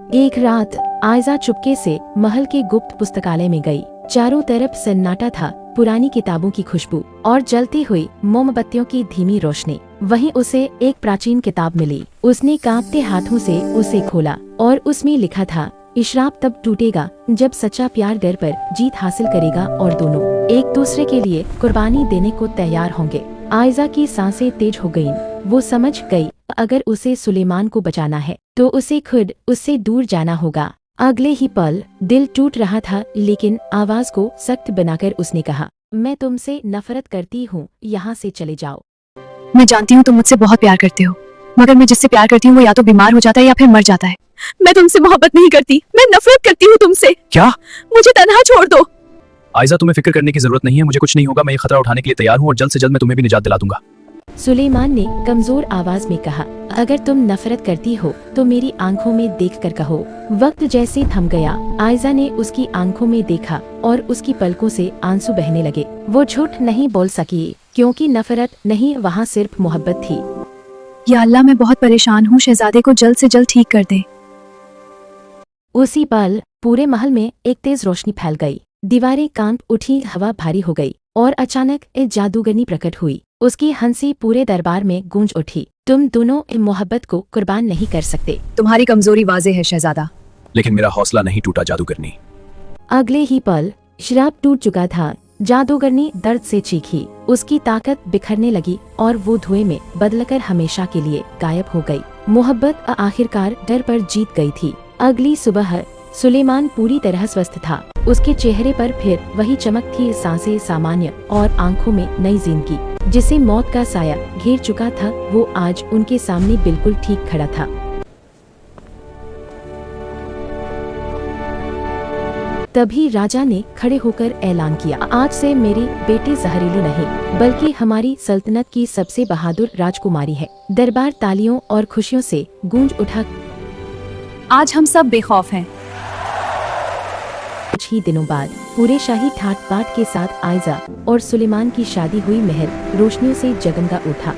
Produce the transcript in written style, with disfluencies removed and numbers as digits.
एक रात आयजा चुपके से महल के गुप्त पुस्तकालय में गई। चारों तरफ सन्नाटा था, पुरानी किताबों की खुशबू और जलती हुई मोमबत्तियों की धीमी रोशनी। वहीं उसे एक प्राचीन किताब मिली। उसने कांपते हाथों से उसे खोला और उसमें लिखा था, इशराप तब टूटेगा जब सच्चा प्यार डर पर जीत हासिल करेगा और दोनों एक दूसरे के लिए कुर्बानी देने को तैयार होंगे। आयजा की सांसें तेज हो गईं। वो समझ गई, अगर उसे सुलेमान को बचाना है तो उसे खुद उससे दूर जाना होगा। अगले ही पल दिल टूट रहा था, लेकिन आवाज को सख्त बनाकर उसने कहा, मैं तुमसे नफरत करती हूँ, यहाँ से चले जाओ। मैं जानती हूँ तुम मुझसे बहुत प्यार करते हो, मगर मैं जिससे प्यार करती हूँ वो या तो बीमार हो जाता है या फिर मर जाता है। मैं तुमसे मोहब्बत नहीं करती, मैं नफरत करती हूँ तुमसे। क्या? मुझे तन्हा छोड़ दो। आयजा, तुम्हें फिक्र करने की जरूरत नहीं है, मुझे कुछ नहीं होगा। मैं ये खतरा उठाने के लिए तैयार हूँ और जल्द से जल्द मैं तुम्हें भी निजात दिला दूंगा। सुलेमान ने कमजोर आवाज में कहा, अगर तुम नफरत करती हो तो मेरी आंखों में देखकर कहो। वक्त जैसे थम गया। आयजा ने उसकी आंखों में देखा और उसकी पलकों से आंसू बहने लगे। वो झूठ नहीं बोल सकी, क्योंकि नफरत नहीं, वहाँ सिर्फ मोहब्बत थी। या अल्लाह, मैं बहुत परेशान हूँ, शहजादे को जल्द से जल्द ठीक कर दे। उसी पल पूरे महल में एक तेज रोशनी फैल गई। दीवारें कांप उठी, हवा भारी हो गई और अचानक एक जादूगरनी प्रकट हुई। उसकी हंसी पूरे दरबार में गूंज उठी। तुम दोनों इन मोहब्बत को कुर्बान नहीं कर सकते। तुम्हारी कमजोरी वाजे है शहजादा। लेकिन मेरा हौसला नहीं टूटा जादूगरनी। अगले ही पल शराब टूट चुका था। जादूगरनी दर्द से चीखी। उसकी ताकत बिखरने लगी और वो धुएं में बदलकर हमेशा के लिए गायब हो गई। मोहब्बत आखिरकार डर पर जीत गई थी। अगली सुबह सुलेमान पूरी तरह स्वस्थ था। उसके चेहरे पर फिर वही चमक थी, सांसें सामान्य और आंखों में नई जिंदगी। जिसे मौत का साया घेर चुका था, वो आज उनके सामने बिल्कुल ठीक खड़ा था। तभी राजा ने खड़े होकर ऐलान किया, आज से मेरी बेटी जहरीली नहीं बल्कि हमारी सल्तनत की सबसे बहादुर राजकुमारी है। दरबार तालियों और खुशियों से गूंज उठा। आज हम सब बेखौफ हैं। कुछ ही दिनों बाद पूरे शाही ठाट बाट के साथ आयजा और सुलेमान की शादी हुई। महल रोशनियों से जगमगा उठा।